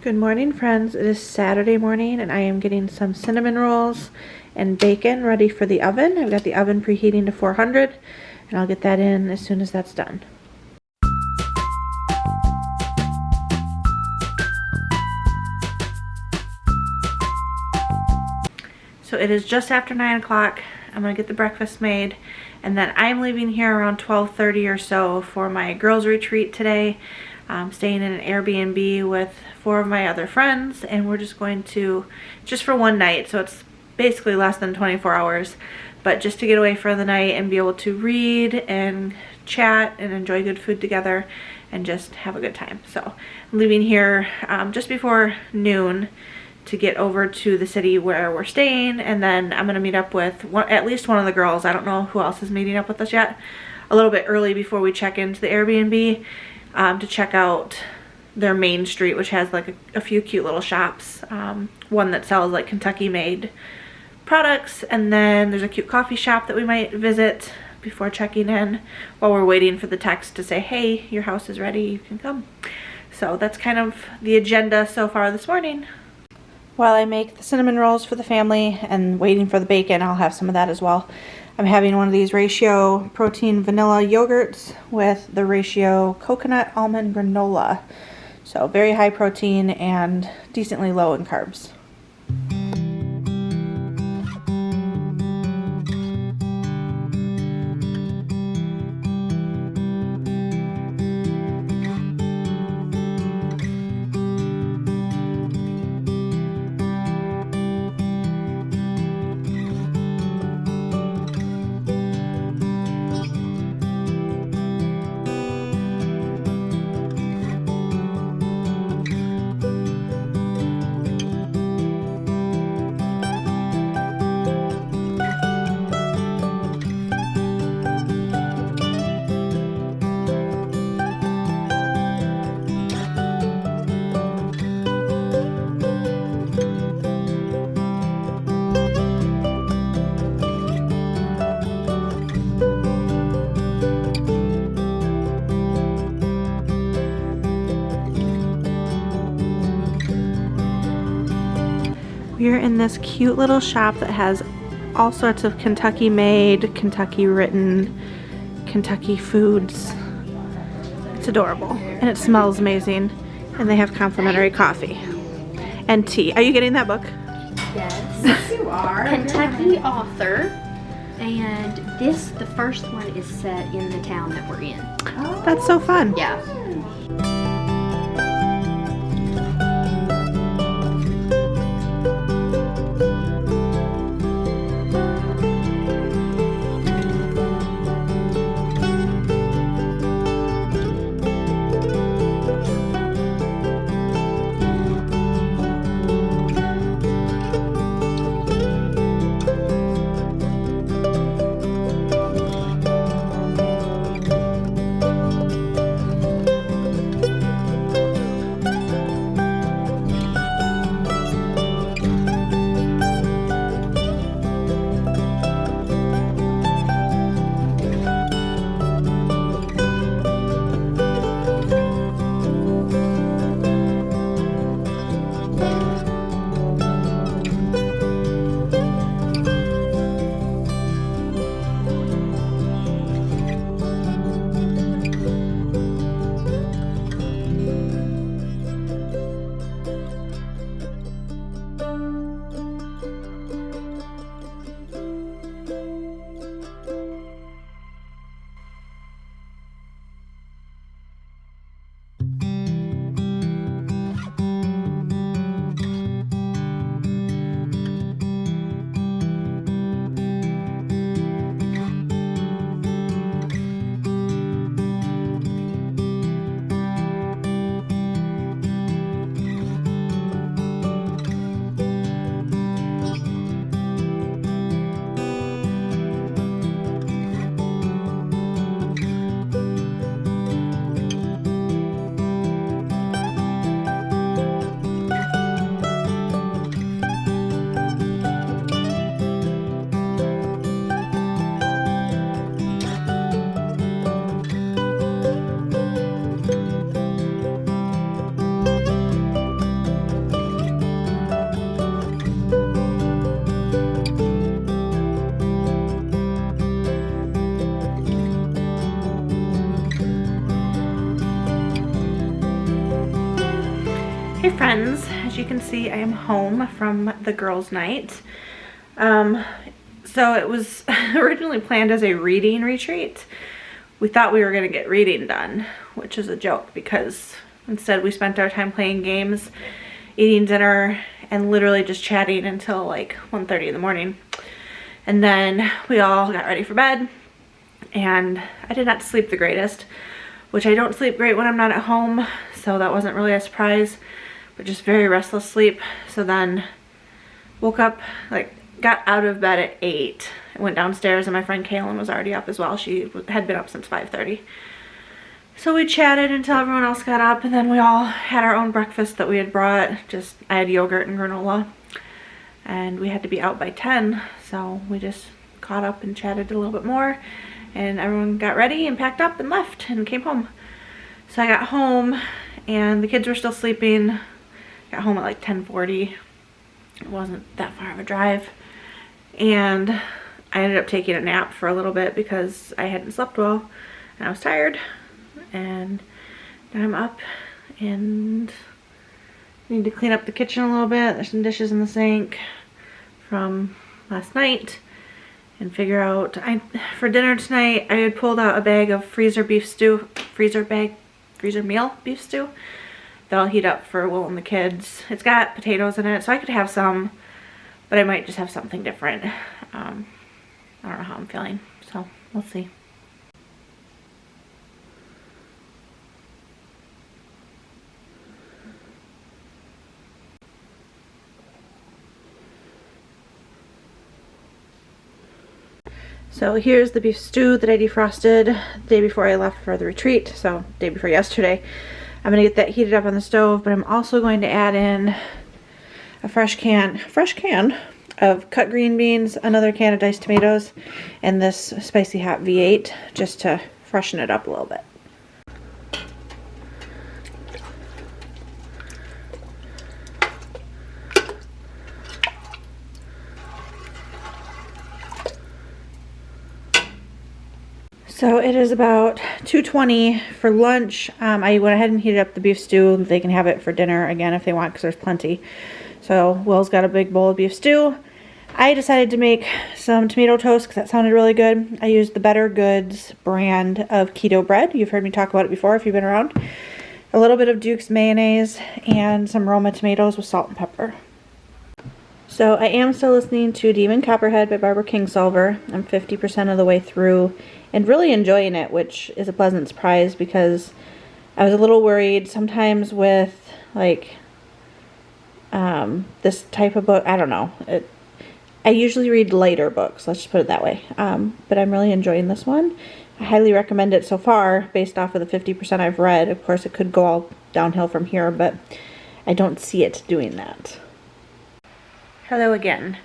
Good morning, friends. It is Saturday morning and I am getting some cinnamon rolls and bacon ready for the oven. I've got the oven preheating to 400 and I'll get that in as soon as that's done. So it is just after 9 o'clock. I'm gonna get the breakfast made and then I'm leaving here around 12:30 or so for my girls retreat today. I'm staying in an Airbnb with 4 of my other friends and we're just going to, just for one night, so it's basically less than 24 hours, but just to get away for the night and be able to read and chat and enjoy good food together and just have a good time. So I'm leaving here just before noon to get over to the city where we're staying, and then I'm gonna meet up with at least one of the girls. I don't know who else is meeting up with us yet, a little bit early before we check into the Airbnb to check out their main street, which has like a few cute little shops. One that sells like Kentucky made products, and then there's a cute coffee shop that we might visit before checking in while we're waiting for the text to say, hey, your house is ready, you can come. So that's kind of the agenda so far this morning. While I make the cinnamon rolls for the family and waiting for the bacon, I'll have some of that as well. I'm having one of these ratio protein vanilla yogurts with the ratio coconut almond granola. So very high protein and decently low in carbs. We're in this cute little shop that has all sorts of Kentucky made, Kentucky written, Kentucky foods. It's adorable and it smells amazing, and they have complimentary coffee and tea. Are you getting that book? Yes. You are. Kentucky author, and the first one is set in the town that we're in. Oh, that's so fun. Yeah. Hey friends, as you can see I am home from the girls' night. So it was originally planned as a reading retreat. We thought we were going to get reading done, which is a joke because instead we spent our time playing games, eating dinner, and literally just chatting until like 1:30 in the morning. And then we all got ready for bed, and I did not sleep the greatest, which I don't sleep great when I'm not at home, so that wasn't really a surprise, but just very restless sleep. So then woke up, like got out of bed at 8. I went downstairs and my friend Kaylin was already up as well. She had been up since 5:30. So we chatted until everyone else got up, and then we all had our own breakfast that we had brought. I had yogurt and granola, and we had to be out by 10, so we just caught up and chatted a little bit more, and everyone got ready and packed up and left and came home. So I got home and the kids were still sleeping. Got home at like 10:40. It wasn't that far of a drive, and I ended up taking a nap for a little bit because I hadn't slept well and I was tired. And now I'm up and need to clean up the kitchen a little bit. There's some dishes in the sink from last night, and figure out, for dinner tonight I had pulled out a bag of freezer meal beef stew that I'll heat up for Will and the kids. It's got potatoes in it, so I could have some, but I might just have something different. I don't know how I'm feeling, so we'll see. So here's the beef stew that I defrosted the day before I left for the retreat, so day before yesterday. I'm gonna get that heated up on the stove, but I'm also going to add in a fresh can of cut green beans, another can of diced tomatoes, and this spicy hot V8 just to freshen it up a little bit. So it is about 2:20 for lunch. I went ahead and heated up the beef stew. They can have it for dinner again if they want, because there's plenty. So Will's got a big bowl of beef stew. I decided to make some tomato toast because that sounded really good. I used the Better Goods brand of keto bread. You've heard me talk about it before if you've been around. A little bit of Duke's mayonnaise and some Roma tomatoes with salt and pepper. So I am still listening to Demon Copperhead by Barbara Kingsolver. I'm 50% of the way through and really enjoying it, which is a pleasant surprise because I was a little worried sometimes with like this type of book. I don't know. I usually read lighter books, let's just put it that way. But I'm really enjoying this one. I highly recommend it so far based off of the 50% I've read. Of course, it could go all downhill from here, but I don't see it doing that. Hello again.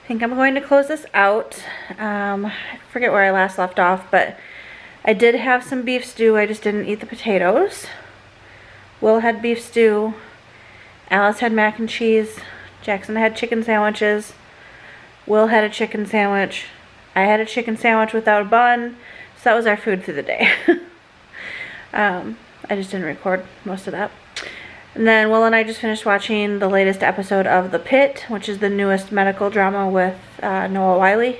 I think I'm going to close this out. I forget where I last left off, but I did have some beef stew. I just didn't eat the potatoes. Will had beef stew. Alice had mac and cheese. Jackson had chicken sandwiches. Will had a chicken sandwich. I had a chicken sandwich without a bun. So that was our food through the day. I just didn't record most of that. And then Will and I just finished watching the latest episode of The Pit, which is the newest medical drama with Noah Wyle.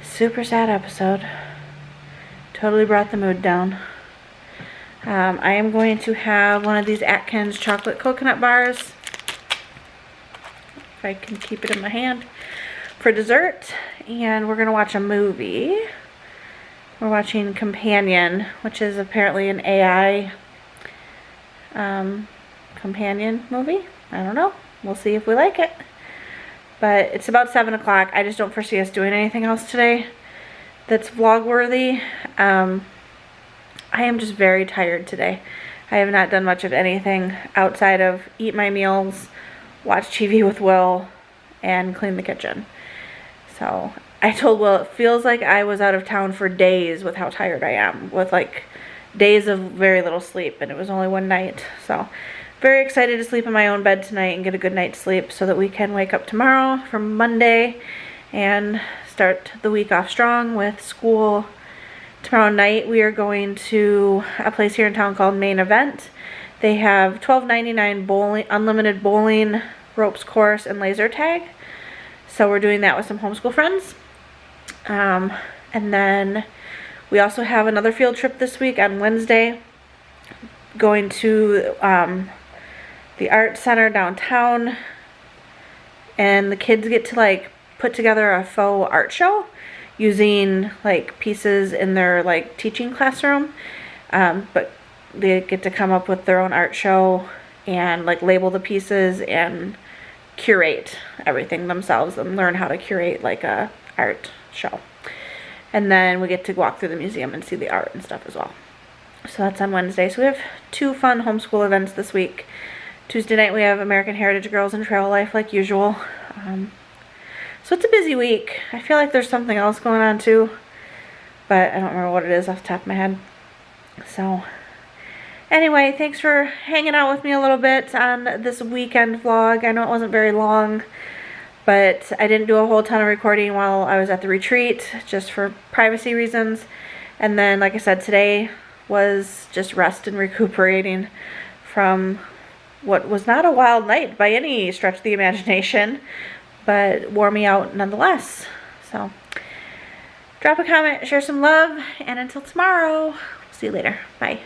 Super sad episode. Totally brought the mood down. I am going to have one of these Atkins chocolate coconut bars, if I can keep it in my hand, for dessert. And we're going to watch a movie. We're watching Companion, which is apparently an AI companion movie. I don't know. We'll see if we like it. But it's about 7 o'clock. I just don't foresee us doing anything else today that's vlog worthy. I am just very tired today. I have not done much of anything outside of eat my meals, watch TV with Will, and clean the kitchen. So I told Will it feels like I was out of town for days with how tired I am, with like days of very little sleep, and it was only one night. So very excited to sleep in my own bed tonight and get a good night's sleep so that we can wake up tomorrow for Monday and start the week off strong with school. Tomorrow night we are going to a place here in town called Main Event. They have $12.99 bowling, unlimited bowling, ropes course, and laser tag. So we're doing that with some homeschool friends. And then we also have another field trip this week on Wednesday, going to the art center downtown, and the kids get to like put together a faux art show using like pieces in their like teaching classroom, but they get to come up with their own art show and like label the pieces and curate everything themselves and learn how to curate like a art show. And then we get to walk through the museum and see the art and stuff as well. So that's on Wednesday. So we have 2 fun homeschool events this week. Tuesday night we have American Heritage Girls and Trail Life like usual. So it's a busy week. I feel like there's something else going on too, but I don't remember what it is off the top of my head. So anyway, thanks for hanging out with me a little bit on this weekend vlog. I know it wasn't very long, but I didn't do a whole ton of recording while I was at the retreat, just for privacy reasons. And then, like I said, today was just rest and recuperating from what was not a wild night by any stretch of the imagination, but wore me out nonetheless. So drop a comment, share some love, and until tomorrow, see you later. Bye.